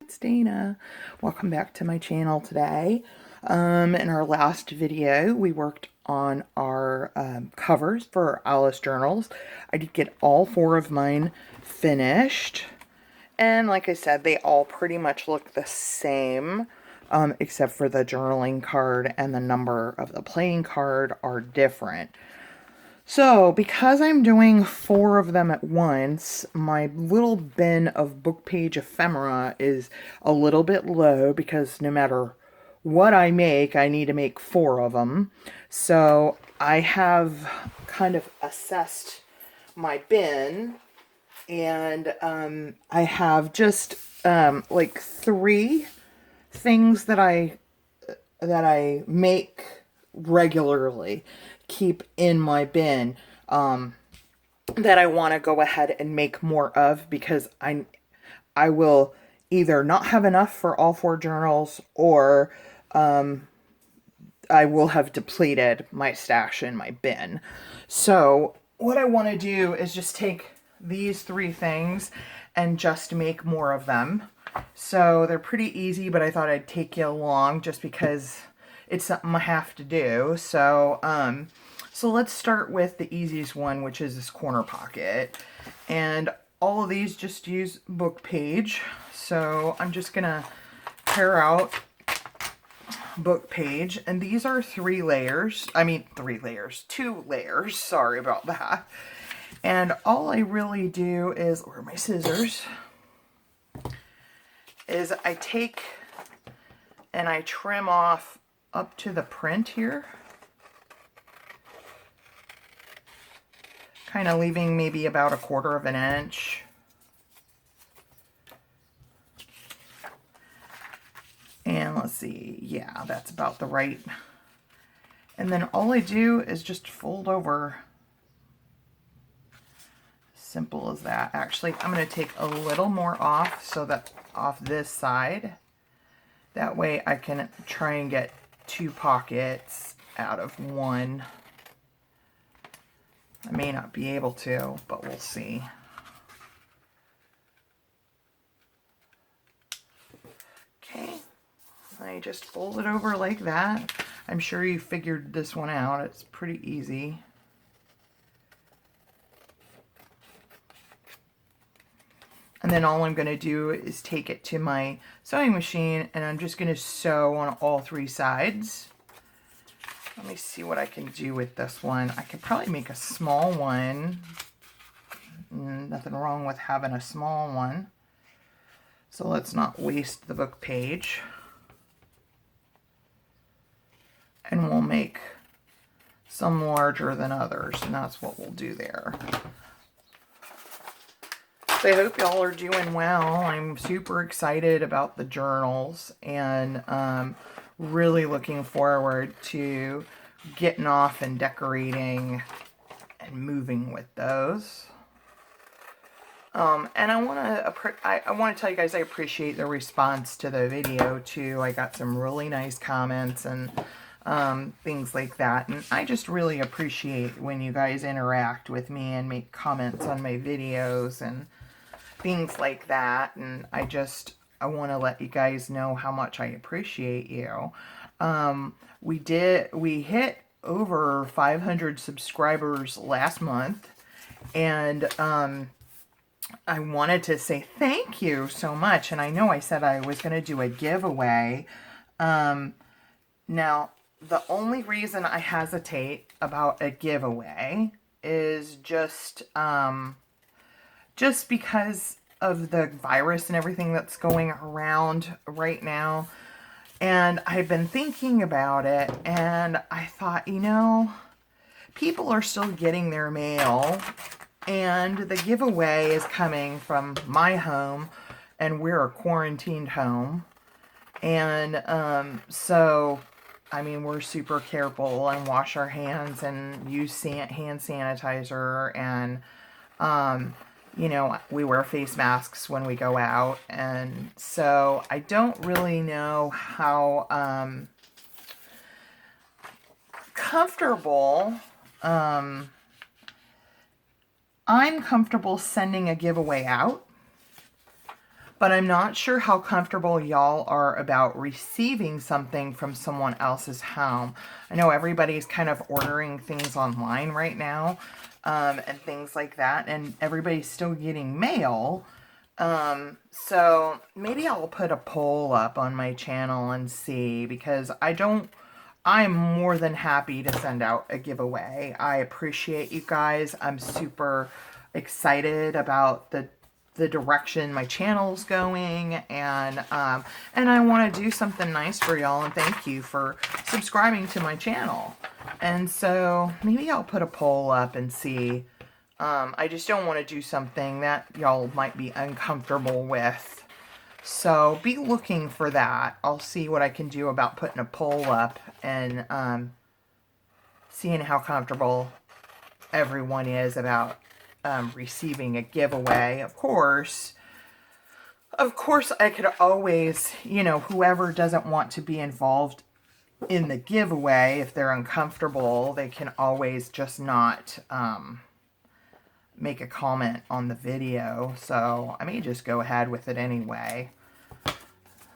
It's Dana. Welcome back to my channel today. In our last video, we worked on our covers for our Alice journals. I did get all 4 of mine finished. And like I said, they all pretty much look the same, except for the journaling card and the number of the playing card are different. So, because I'm doing 4 of them at once, my little bin of book page ephemera is a little bit low because no matter what I make, I need to make 4 of them. So, I have kind of assessed my bin, and I have just like 3 things that I make regularly, keep in my bin, that I want to go ahead and make more of, because I will either not have enough for all 4 journals, or I will have depleted my stash in my bin. So what I want to do is just take these 3 things and just make more of them. So they're pretty easy, but I thought I'd take you along just because it's something I have to do. So let's start with the easiest one, which is this corner pocket. And all of these just use book page. So I'm just gonna tear out book page, and these are 3 layers. I mean 3 layers, 2 layers. Sorry about that. And all I really do is, where are my scissors? Is I take and I trim off up to the print here, kind of leaving maybe about 1/4 of an inch. And let's see, yeah, that's about the right. And then all I do is just fold over. Simple as that. Actually, I'm going to take a little more off, so that off this side. That way I can try and get 2 pockets out of 1. I may not be able to, but we'll see. Okay, I just fold it over like that. I'm sure you figured this one out. It's pretty easy. And then all I'm going to do is take it to my sewing machine, and I'm just going to sew on all 3 sides. Let me see what I can do with this one. I could probably make a small one. Nothing wrong with having a small one. So let's not waste the book page. And we'll make some larger than others, and that's what we'll do there. So I hope y'all are doing well. I'm super excited about the journals, and really looking forward to getting off and decorating and moving with those. And I want to tell you guys I appreciate the response to the video too. I got some really nice comments and things like that, and I just really appreciate when you guys interact with me and make comments on my videos and things like that. And I want to let you guys know how much I appreciate you. We hit over 500 subscribers last month, and I wanted to say thank you so much. And I know I said I was going to do a giveaway. Now, the only reason I hesitate about a giveaway is just because of the virus and everything that's going around right now. And I've been thinking about it, and I thought, you know, people are still getting their mail, and the giveaway is coming from my home, and we're a quarantined home. And so, I mean, we're super careful and wash our hands and use hand sanitizer, and you know, we wear face masks when we go out. And so I don't really know how comfortable I'm comfortable sending a giveaway out. But I'm not sure how comfortable y'all are about receiving something from someone else's home. I know everybody's kind of ordering things online right now, and things like that, and everybody's still getting mail. So maybe I'll put a poll up on my channel and see, because I'm more than happy to send out a giveaway. I appreciate you guys. I'm super excited about the direction my channel's going, and I want to do something nice for y'all, and thank you for subscribing to my channel. And so maybe I'll put a poll up and see. I just don't want to do something that y'all might be uncomfortable with. So be looking for that. I'll see what I can do about putting a poll up and seeing how comfortable everyone is about receiving a giveaway. Of course, I could always, whoever doesn't want to be involved in the giveaway, if they're uncomfortable, they can always just not make a comment on the video. So I may just go ahead with it anyway.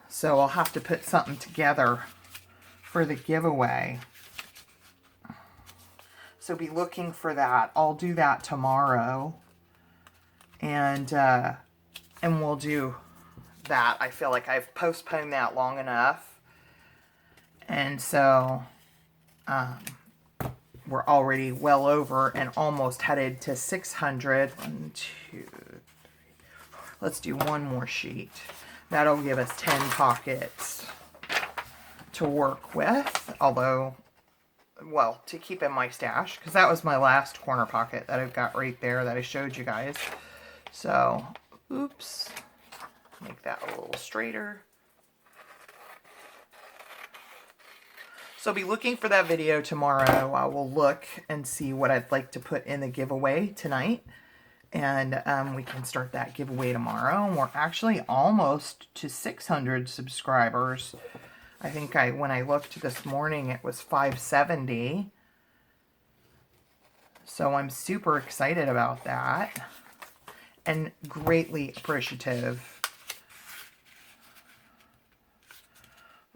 So I'll have to put something together for the giveaway. So be looking for that. I'll do that tomorrow. And we'll do that. I feel like I've postponed that long enough. And so we're already well over and almost headed to 600. 1, 2, 3, 4. Let's do one more sheet. That'll give us 10 pockets to work with. Although, well, to keep in my stash, because that was my last corner pocket that I've got right there that I showed you guys. So, oops, make that a little straighter. So be looking for that video tomorrow. I will look and see what I'd like to put in the giveaway tonight. And we can start that giveaway tomorrow. And we're actually almost to 600 subscribers. I think when I looked this morning, it was 570. So I'm super excited about that. And greatly appreciative.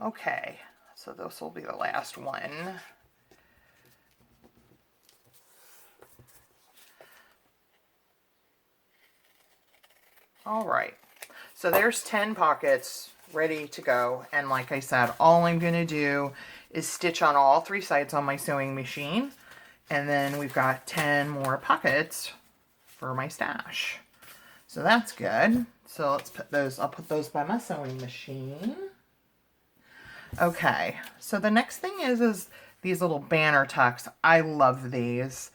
Okay. So this will be the last one. All right. So there's 10 pockets ready to go. And like I said, all I'm going to do is stitch on all 3 sides on my sewing machine. And then we've got 10 more pockets for my stash. So that's good. So let's put those, I'll put those by my sewing machine. Okay, so the next thing is these little banner tucks. I love these.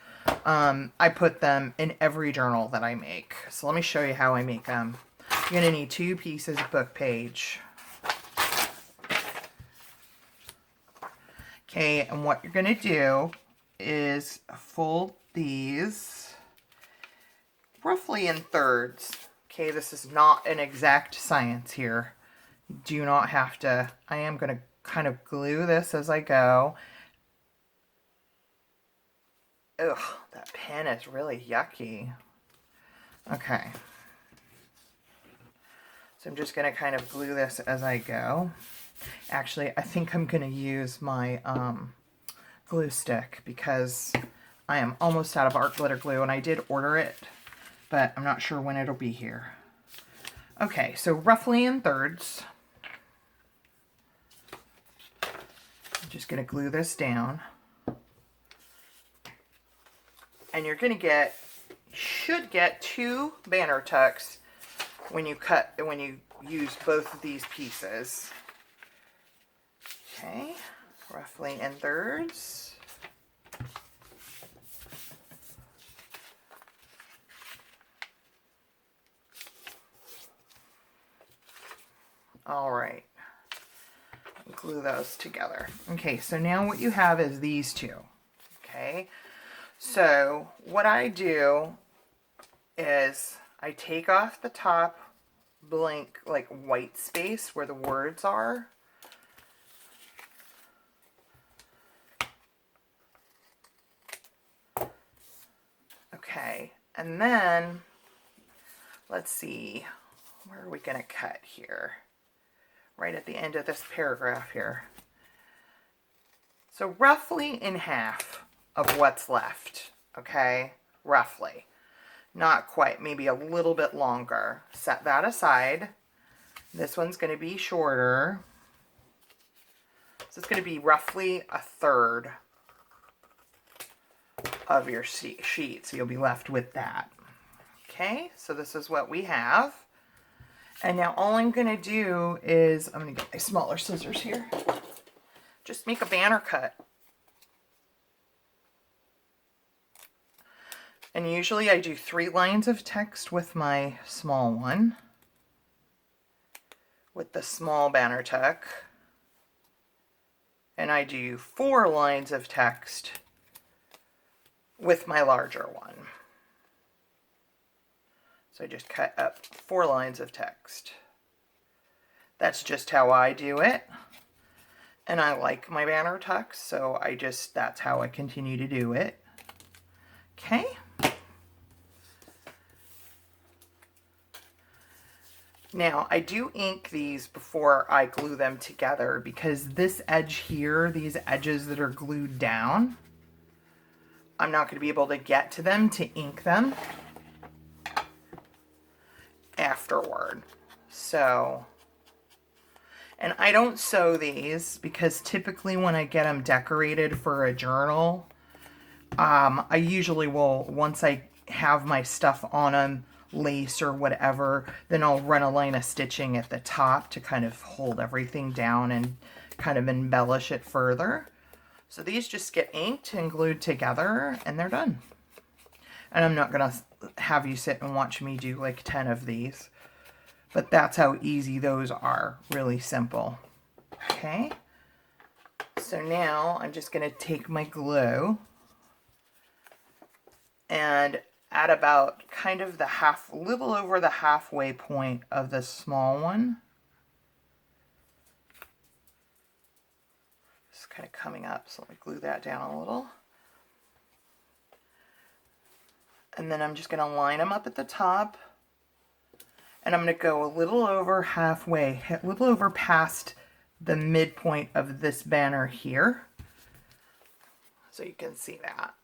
I put them in every journal that I make. So let me show you how I make them. You're going to need 2 pieces of book page. Okay, and what you're going to do is fold these roughly in thirds. Okay, this is not an exact science here. You do not have to. I am going to kind of glue this as I go. Ugh, that pen is really yucky. Okay. So I'm just going to kind of glue this as I go. Actually, I think I'm going to use my glue stick because I am almost out of art glitter glue, and I did order it, but I'm not sure when it'll be here. Okay, so roughly in thirds. I'm just going to glue this down. And you're going to should get 2 banner tucks when you use both of these pieces. Okay, roughly in thirds. All right, glue those together. Okay, so now what you have is these 2. Okay, so what I do is I take off the top blank, like white space where the words are. Okay, and then let's see, where are we going to cut here? Right at the end of this paragraph here. So roughly in half of what's left, okay? Roughly. Not quite, maybe a little bit longer. Set that aside. This one's going to be shorter. So it's going to be roughly a third of your sheet. So you'll be left with that. Okay, so this is what we have. And now all I'm going to do is, I'm going to get my smaller scissors here. Just make a banner cut. And usually I do 3 lines of text with my small one, with the small banner tuck. And I do 4 lines of text with my larger one. So I just cut up 4 lines of text. That's just how I do it. And I like my banner tucks, so that's how I continue to do it. Okay. Now, I do ink these before I glue them together because this edge here, these edges that are glued down, I'm not going to be able to get to them to ink them afterward. So, and I don't sew these because typically when I get them decorated for a journal, I usually will, once I have my stuff on them, lace or whatever, then I'll run a line of stitching at the top to kind of hold everything down and kind of embellish it further. So these just get inked and glued together and they're done. And I'm not gonna have you sit and watch me do like 10 of these, but that's how easy those are. Really simple. Okay, so now I'm just gonna take my glue and at about kind of the little over the halfway point of the small one. It's kind of coming up, so let me glue that down a little. And then I'm just going to line them up at the top. And I'm going to go a little over halfway, a little over past the midpoint of this banner here. So you can see that.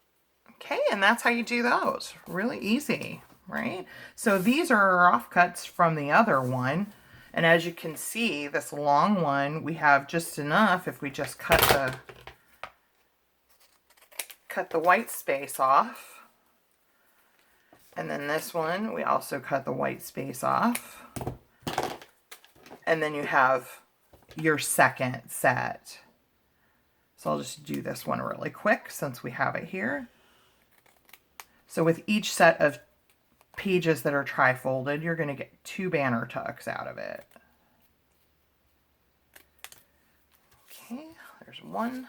Okay, and that's how you do those. Really easy, right? So these are offcuts from the other one. And as you can see, this long one, we have just enough if we just cut the white space off. And then this one, we also cut the white space off. And then you have your second set. So I'll just do this one really quick since we have it here. So with each set of pages that are tri-folded, you're going to get 2 banner tucks out of it. Okay, there's one.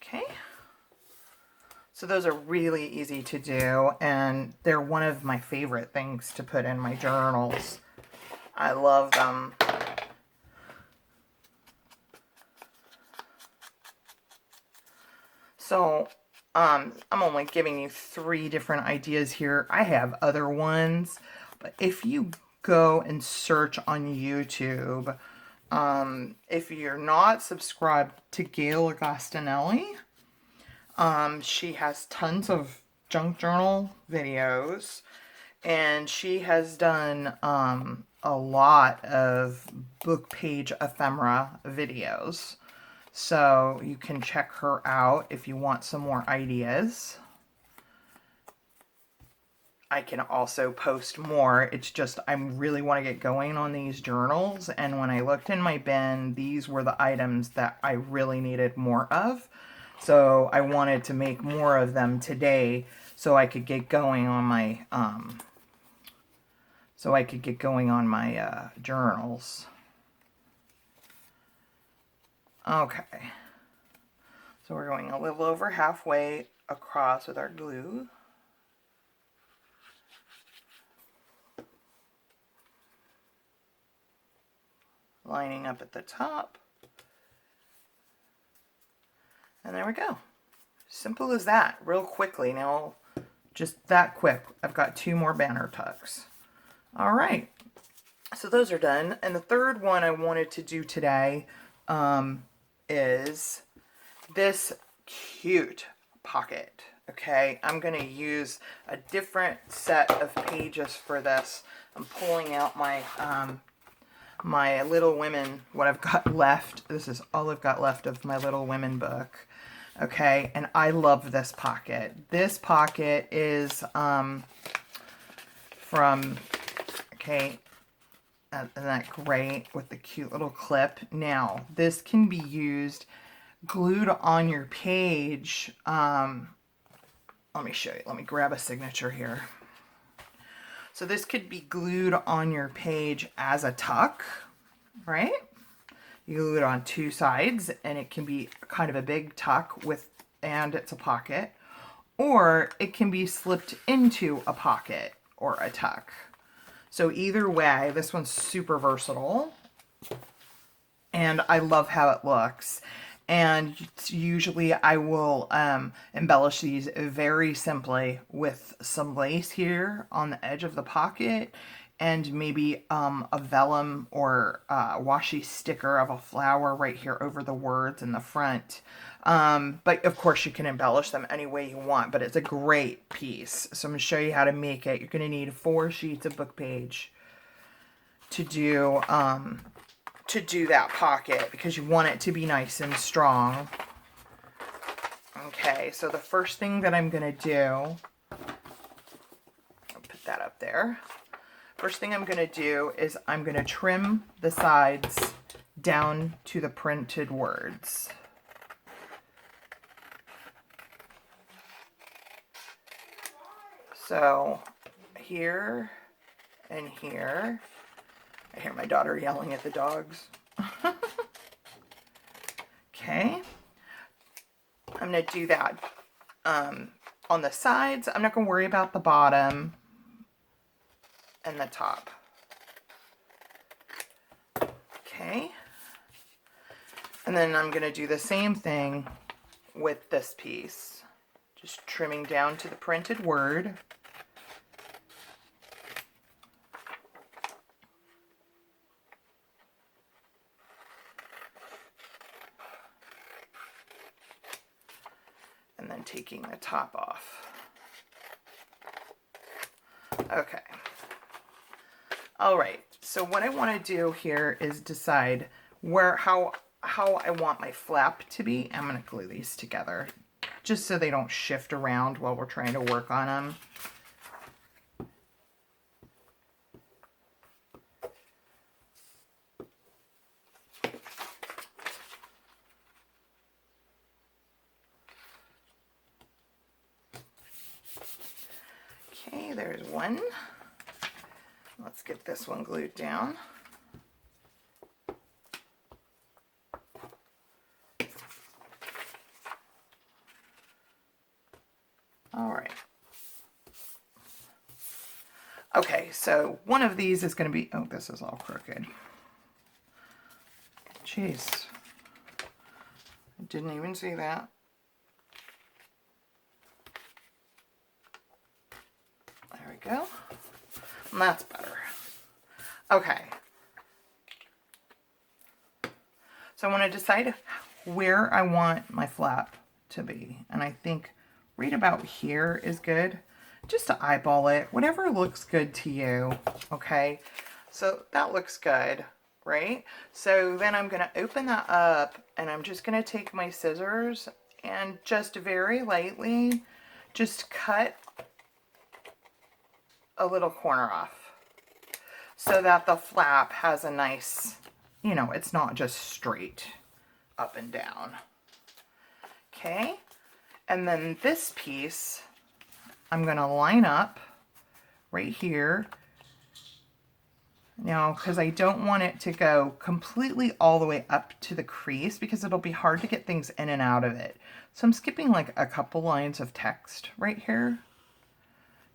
Okay. So those are really easy to do, and they're one of my favorite things to put in my journals. I love them. So I'm only giving you 3 different ideas here. I have other ones, but if you go and search on YouTube, if you're not subscribed to Gail Agostinelli, she has tons of junk journal videos, and she has done a lot of book page ephemera videos. So you can check her out if you want some more ideas. I can also post more. It's just I really want to get going on these journals, and when I looked in my bin, these were the items that I really needed more of. So I wanted to make more of them today so I could get going on my journals. Okay. So we're going a little over halfway across with our glue. lining up at the top. And there we go. Simple as that, real quickly. Now, just that quick, I've got 2 more banner tucks. All right, so those are done. And the third one I wanted to do today is this cute pocket. Okay, I'm going to use a different set of pages for this. I'm pulling out my my Little Women, what I've got left. This is all I've got left of my Little Women book. Okay, and I love this pocket. This pocket is from, okay, isn't that great with the cute little clip? Now, this can be used glued on your page. Let me show you. Let me grab a signature here. So this could be glued on your page as a tuck, right? You glue it on 2 sides, and it can be kind of a big tuck and it's a pocket, or it can be slipped into a pocket or a tuck. So either way, this one's super versatile, and I love how it looks. And usually I will embellish these very simply with some lace here on the edge of the pocket, and maybe a vellum or washi sticker of a flower right here over the words in the front. But of course you can embellish them any way you want, but it's a great piece. So I'm going to show you how to make it. You're going to need 4 sheets of book page to do that pocket, because you want it to be nice and strong. Okay, so the first thing that I'm going to do, I'll put that up there. First thing I'm going to do is I'm going to trim the sides down to the printed words. So here and here. I hear my daughter yelling at the dogs. Okay. I'm going to do that on the sides. I'm not going to worry about the bottom and the top. Okay. And then I'm going to do the same thing with this piece. Just trimming down to the printed word. And then taking the top off. Okay. All right. So what I want to do here is decide how I want my flap to be. I'm going to glue these together just so they don't shift around while we're trying to work on them. Okay, there's one. Let's get this one glued down. All right. Okay, so one of these is going to be, oh, this is all crooked. Jeez. I didn't even see that. There we go. And that's better. Okay. So I want to decide where I want my flap to be. And I think right about here is good. Just to eyeball it. Whatever looks good to you. Okay. So that looks good, right? So then I'm going to open that up, and I'm just going to take my scissors and just very lightly just cut a little corner off so that the flap has a nice, you know, it's not just straight up and down. Okay. And then this piece, I'm going to line up right here. Now, because I don't want it to go completely all the way up to the crease, because it'll be hard to get things in and out of it. So I'm skipping like a couple lines of text right here.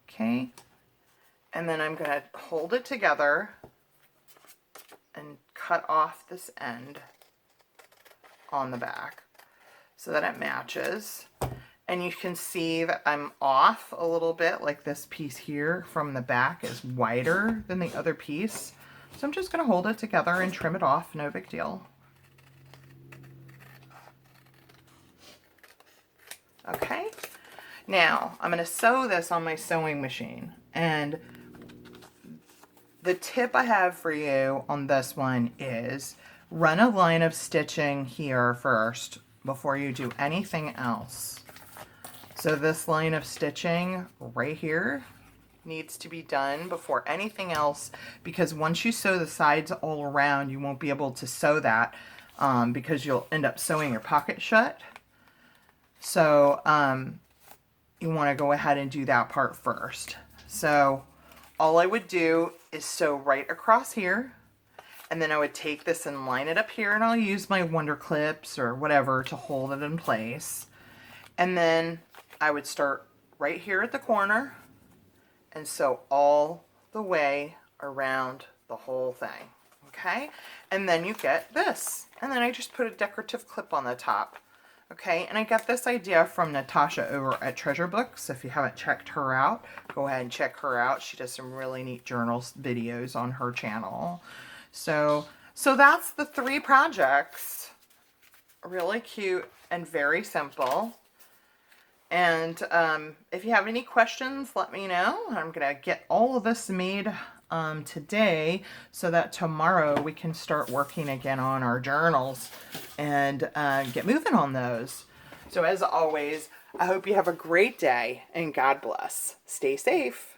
Okay. And then I'm going to hold it together and cut off this end on the back so that it matches. And you can see that I'm off a little bit, like this piece here from the back is wider than the other piece. So I'm just going to hold it together and trim it off, no big deal. Okay, now I'm going to sew this on my sewing machine. And the tip I have for you on this one is run a line of stitching here first before you do anything else. So this line of stitching right here needs to be done before anything else, because once you sew the sides all around, you won't be able to sew that because you'll end up sewing your pocket shut. So you want to go ahead and do that part first. So all I would do is sew right across here, and then I would take this and line it up here, and I'll use my Wonder Clips or whatever to hold it in place. And then I would start right here at the corner and sew all the way around the whole thing, okay? And then you get this. And then I just put a decorative clip on the top, okay? And I got this idea from Natasha over at Treasure Books. If you haven't checked her out, go ahead and check her out. She does some really neat journals videos on her channel. So that's the 3 projects. Really cute and very simple. And if you have any questions, let me know. I'm going to get all of this made today so that tomorrow we can start working again on our journals and get moving on those. So as always, I hope you have a great day and God bless. Stay safe.